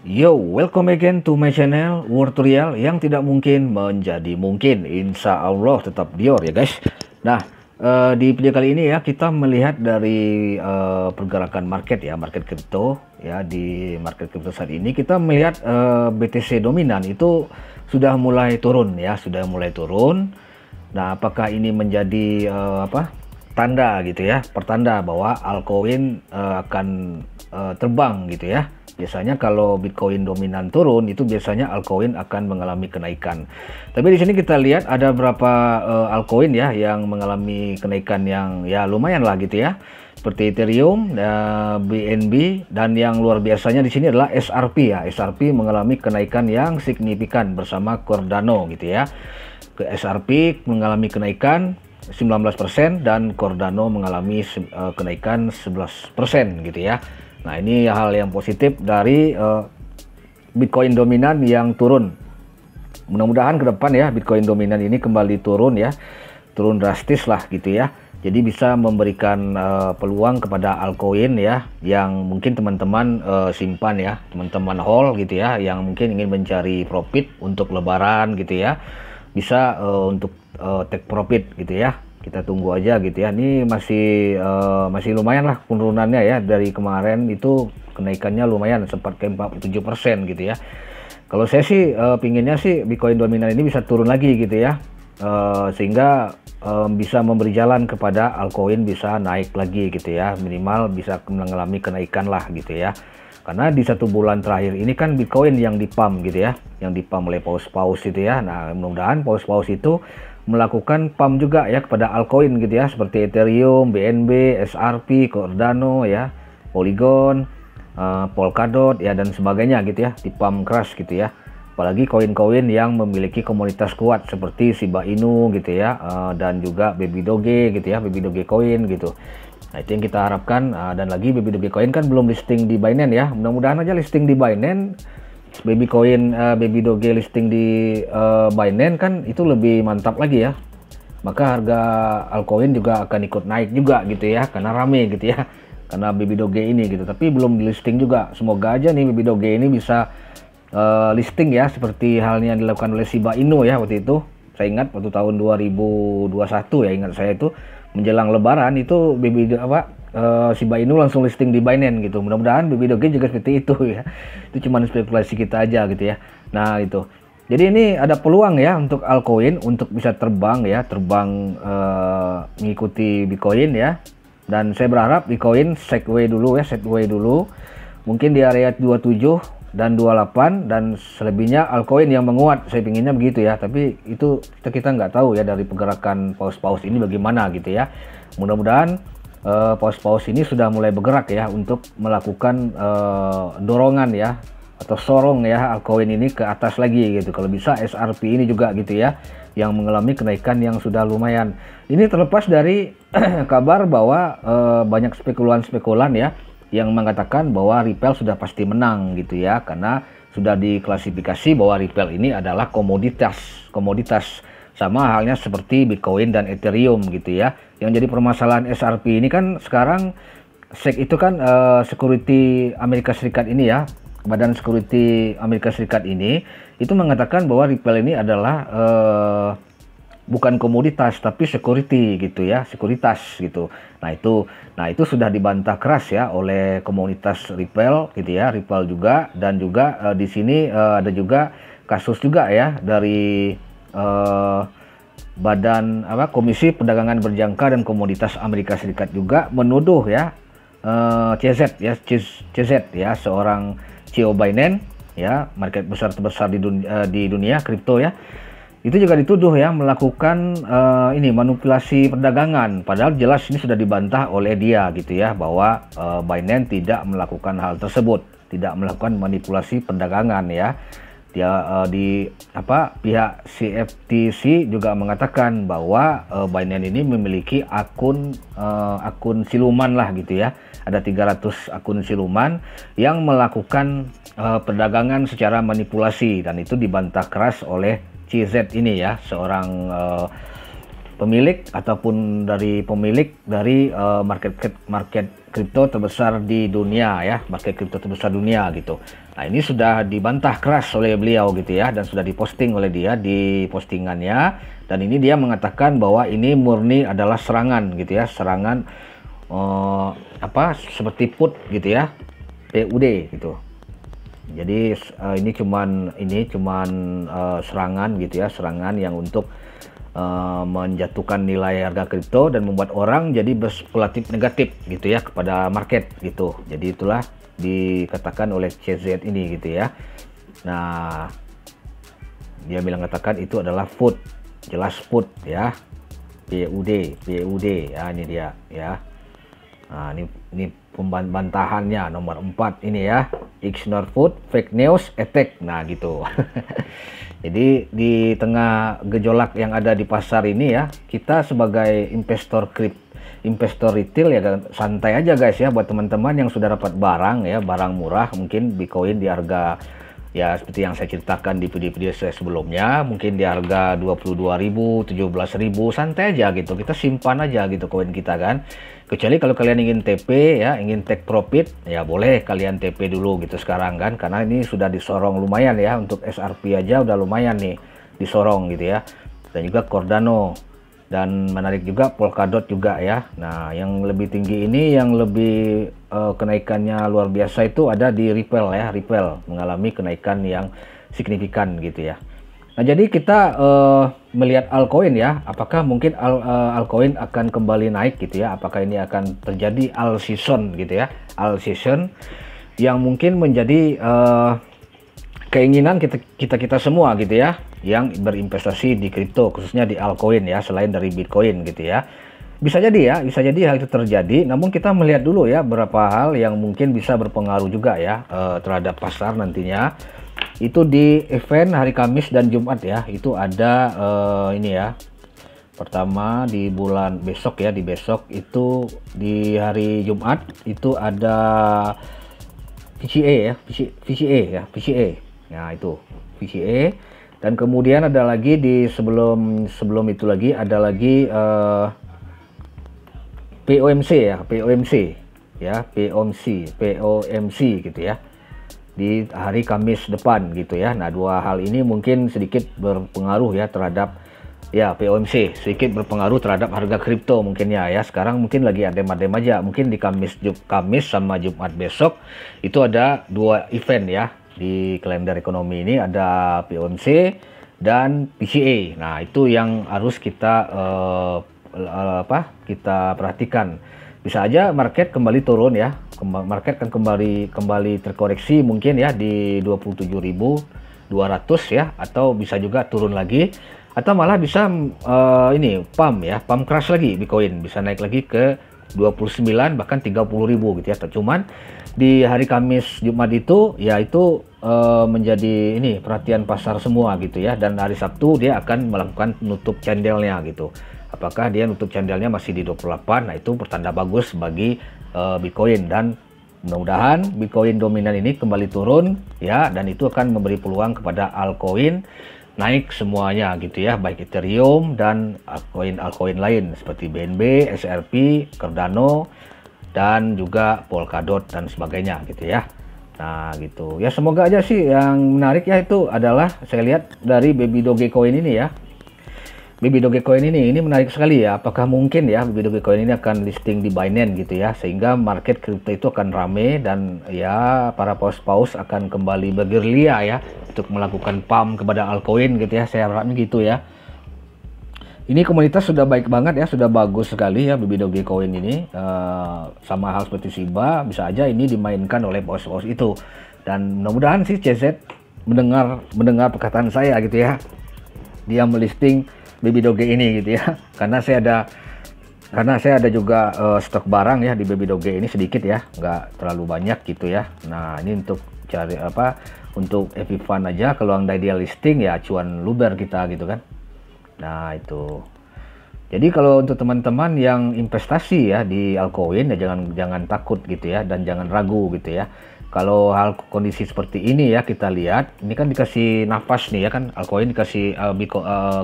Yo, welcome again to my channel World Tutorial yang tidak mungkin menjadi mungkin. Insya Allah tetap Dior ya guys. Nah, di video kali ini ya kita melihat dari pergerakan market ya, market kripto ya. Di market kripto saat ini kita melihat BTC dominan itu sudah mulai turun ya, sudah mulai turun. Nah, apakah ini menjadi tanda gitu ya, pertanda bahwa altcoin akan terbang gitu ya. Biasanya kalau Bitcoin dominan turun itu biasanya altcoin akan mengalami kenaikan. Tapi di sini kita lihat ada beberapa altcoin ya yang mengalami kenaikan yang ya lumayan lah gitu ya. Seperti Ethereum, BNB, dan yang luar biasanya di sini adalah SRP ya. SRP mengalami kenaikan yang signifikan bersama Cardano gitu ya. SRP mengalami kenaikan 19% dan Cardano mengalami kenaikan 11% gitu ya. Nah, ini hal yang positif dari Bitcoin dominan yang turun. Mudah-mudahan ke depan ya Bitcoin dominan ini kembali turun ya, turun drastis lah gitu ya. Jadi bisa memberikan peluang kepada altcoin ya, yang mungkin teman-teman simpan ya, teman-teman hold gitu ya, yang mungkin ingin mencari profit untuk lebaran gitu ya. Bisa untuk take profit gitu ya. Kita tunggu aja gitu ya. Ini masih lumayan lah penurunannya ya, dari kemarin itu kenaikannya lumayan, sempat ke 47% gitu ya. Kalau saya sih pinginnya sih Bitcoin dominan ini bisa turun lagi gitu ya, sehingga bisa memberi jalan kepada altcoin bisa naik lagi gitu ya, minimal bisa mengalami kenaikan lah gitu ya. Karena di 1 bulan terakhir ini kan Bitcoin yang dipump gitu ya, yang dipump oleh paus-paus itu ya. Nah, mudah-mudahan paus-paus itu melakukan pump juga ya kepada altcoin gitu ya, seperti Ethereum, BNB, SRP, Cardano ya, Polygon, Polkadot ya, dan sebagainya gitu ya, dipump keras gitu ya. Apalagi koin-koin yang memiliki komunitas kuat seperti Shiba Inu gitu ya, dan juga Baby Doge gitu ya, Baby Doge Coin gitu. Nah, itu yang kita harapkan. Dan lagi Baby Doge Coin kan belum listing di Binance ya, mudah-mudahan aja listing di Binance. Baby Coin, Baby Doge listing di Binance kan itu lebih mantap lagi ya. Maka harga altcoin juga akan ikut naik juga gitu ya, karena rame gitu ya, karena Baby Doge ini gitu. Tapi belum di listing juga. Semoga aja nih Baby Doge ini bisa listing ya, seperti halnya yang dilakukan oleh Shiba Inu ya waktu itu. Saya ingat waktu tahun 2021 ya, ingat saya itu menjelang Lebaran itu Shiba Inu langsung listing di Binance gitu. Mudah-mudahan Baby Doge juga seperti itu ya. Itu cuma spekulasi kita aja gitu ya. Nah, itu. Jadi ini ada peluang ya untuk altcoin untuk bisa terbang ya, mengikuti Bitcoin ya. Dan saya berharap Bitcoin sideways dulu ya, sideways dulu. Mungkin di area 27 dan 28, dan selebihnya altcoin yang menguat. Saya pinginnya begitu ya, tapi itu kita nggak tahu ya dari pergerakan paus-paus ini bagaimana gitu ya. Mudah-mudahan paus-paus ini sudah mulai bergerak ya untuk melakukan dorongan ya, atau sorong ya altcoin ini ke atas lagi gitu. Kalau bisa SRP ini juga gitu ya, yang mengalami kenaikan yang sudah lumayan. Ini terlepas dari kabar bahwa banyak spekulan-spekulan ya yang mengatakan bahwa Ripple sudah pasti menang gitu ya, karena sudah diklasifikasi bahwa Ripple ini adalah komoditas sama halnya seperti Bitcoin dan Ethereum gitu ya. Yang jadi permasalahan SRP ini kan sekarang SEC itu kan security Amerika Serikat ini ya, Badan Security Amerika Serikat ini itu mengatakan bahwa Ripple ini adalah bukan komoditas tapi security gitu ya, sekuritas gitu. Nah itu sudah dibantah keras ya oleh komunitas Ripple gitu ya, Ripple juga. Dan juga di sini ada juga kasus juga ya dari Badan Komisi Perdagangan Berjangka dan Komoditas Amerika Serikat juga menuduh ya CZ ya, seorang CEO Binance ya, market besar terbesar di dunia kripto ya. Itu juga dituduh ya melakukan manipulasi perdagangan, padahal jelas ini sudah dibantah oleh dia gitu ya, bahwa Binance tidak melakukan hal tersebut, tidak melakukan manipulasi perdagangan ya. Dia pihak CFTC juga mengatakan bahwa Binance ini memiliki akun siluman lah gitu ya. Ada 300 akun siluman yang melakukan perdagangan secara manipulasi, dan itu dibantah keras oleh CZ ini ya, seorang pemilik ataupun dari pemilik dari market kripto terbesar di dunia ya, market kripto terbesar dunia gitu. Nah, ini sudah dibantah keras oleh beliau gitu ya, dan sudah diposting oleh dia di postingannya, dan ini dia mengatakan bahwa ini murni adalah serangan gitu ya, serangan seperti put gitu ya, PUD gitu. Jadi ini cuman serangan gitu ya, serangan yang untuk menjatuhkan nilai harga kripto dan membuat orang jadi berspekulatif negatif gitu ya kepada market gitu. Jadi itulah dikatakan oleh CZ ini gitu ya. Nah, dia bilang katakan itu adalah put, jelas put ya, PUD ya, ini dia ya. Nah, ini pembantahannya nomor 4 ini ya, ignore put, fake news, attack. Nah gitu. Jadi di tengah gejolak yang ada di pasar ini ya, kita sebagai investor retail ya santai aja guys ya, buat teman-teman yang sudah dapat barang ya, barang murah, mungkin Bitcoin di harga ya seperti yang saya ceritakan di video-video saya sebelumnya, mungkin di harga 22.000, 17.000, santai aja gitu, kita simpan aja gitu koin kita kan. Kecuali kalau kalian ingin TP ya, ingin take profit, ya boleh kalian TP dulu gitu sekarang kan, karena ini sudah disorong lumayan ya, untuk SRP aja udah lumayan nih disorong gitu ya. Dan juga Cardano, dan menarik juga Polkadot juga ya. Nah, yang lebih tinggi ini, yang lebih kenaikannya luar biasa itu ada di Ripple ya, Ripple mengalami kenaikan yang signifikan gitu ya. Nah, jadi kita melihat altcoin ya, apakah mungkin altcoin akan kembali naik gitu ya, apakah ini akan terjadi alt season gitu ya, alt season yang mungkin menjadi keinginan kita semua gitu ya, yang berinvestasi di kripto, khususnya di altcoin ya, selain dari Bitcoin gitu ya. Bisa jadi hal itu terjadi, namun kita melihat dulu ya beberapa hal yang mungkin bisa berpengaruh juga ya terhadap pasar nantinya. Itu di event hari Kamis dan Jumat ya, itu ada ini ya, pertama di bulan besok ya, di besok itu di hari Jumat itu ada VCA ya, VCA. Nah itu VCA, dan kemudian ada lagi di sebelum itu lagi ada lagi POMC gitu ya, di hari Kamis depan gitu ya. Nah, dua hal ini mungkin sedikit berpengaruh ya terhadap ya POMC, sedikit berpengaruh terhadap harga kripto mungkin ya. Sekarang mungkin lagi adem-adem aja, mungkin di Kamis sama Jumat besok itu ada dua event ya di kalender ekonomi ini, ada POMC dan PCA. Nah, itu yang harus kita kita perhatikan. Bisa aja market kembali turun ya, market kan kembali terkoreksi mungkin ya di 27.200 ya, atau bisa juga turun lagi, atau malah bisa pump crash lagi, Bitcoin bisa naik lagi ke 29 bahkan 30.000 gitu ya. Cuman di hari Kamis Jumat itu ya itu menjadi ini perhatian pasar semua gitu ya, dan hari Sabtu dia akan melakukan nutup candlenya gitu. Apakah dia nutup candlenya masih di 28? Nah, itu pertanda bagus bagi Bitcoin, dan mudah-mudahan Bitcoin dominan ini kembali turun ya, dan itu akan memberi peluang kepada altcoin naik semuanya gitu ya, baik Ethereum dan altcoin lain seperti BNB, SRP, Cardano, dan juga Polkadot dan sebagainya gitu ya. Nah gitu ya, semoga aja sih. Yang menarik ya itu adalah saya lihat dari Baby Dogecoin ini ya, Baby Dogecoin ini menarik sekali ya. Apakah mungkin ya Baby Dogecoin ini akan listing di Binance gitu ya, sehingga market kripto itu akan rame, dan ya para paus-paus akan kembali bergerilya ya untuk melakukan pump kepada altcoin gitu ya. Saya harapnya gitu ya. Ini komunitas sudah baik banget ya, sudah bagus sekali ya Baby Dogecoin ini. Sama hal seperti Shiba, bisa aja ini dimainkan oleh paus-paus itu. Dan mudah-mudahan sih CZ mendengar perkataan saya gitu ya. Dia melisting Baby Doge ini gitu ya, karena saya ada juga stok barang ya di Baby Doge ini sedikit ya, nggak terlalu banyak gitu ya. Nah, ini untuk cari untuk happy fun aja, kalau anda dia listing ya cuan luber kita gitu kan. Nah itu, jadi kalau untuk teman-teman yang investasi ya di altcoin ya jangan takut gitu ya, dan jangan ragu gitu ya. Kalau hal kondisi seperti ini ya, kita lihat ini kan dikasih nafas nih ya kan, altcoin dikasih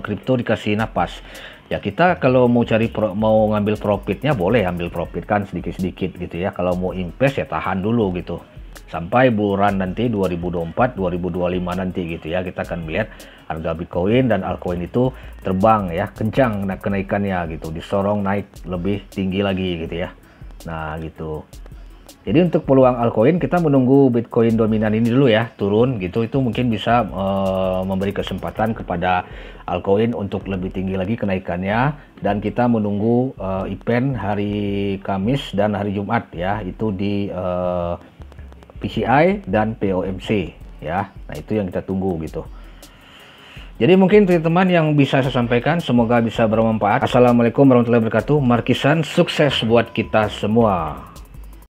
kripto dikasih nafas. Ya kita kalau mau mau ngambil profitnya boleh ambil profit kan sedikit-sedikit gitu ya. Kalau mau invest ya tahan dulu gitu. Sampai bulan nanti 2024, 2025 nanti gitu ya. Kita akan melihat harga Bitcoin dan altcoin itu terbang ya, kencang kenaikannya gitu. Disorong naik lebih tinggi lagi gitu ya. Nah, gitu. Jadi untuk peluang altcoin kita menunggu Bitcoin dominan ini dulu ya turun gitu, itu mungkin bisa memberi kesempatan kepada altcoin untuk lebih tinggi lagi kenaikannya, dan kita menunggu event hari Kamis dan hari Jumat ya, itu di PCI dan POMC ya. Nah itu yang kita tunggu gitu. Jadi mungkin teman-teman yang bisa saya sampaikan, semoga bisa bermanfaat. Assalamualaikum warahmatullahi wabarakatuh. Markisan sukses buat kita semua.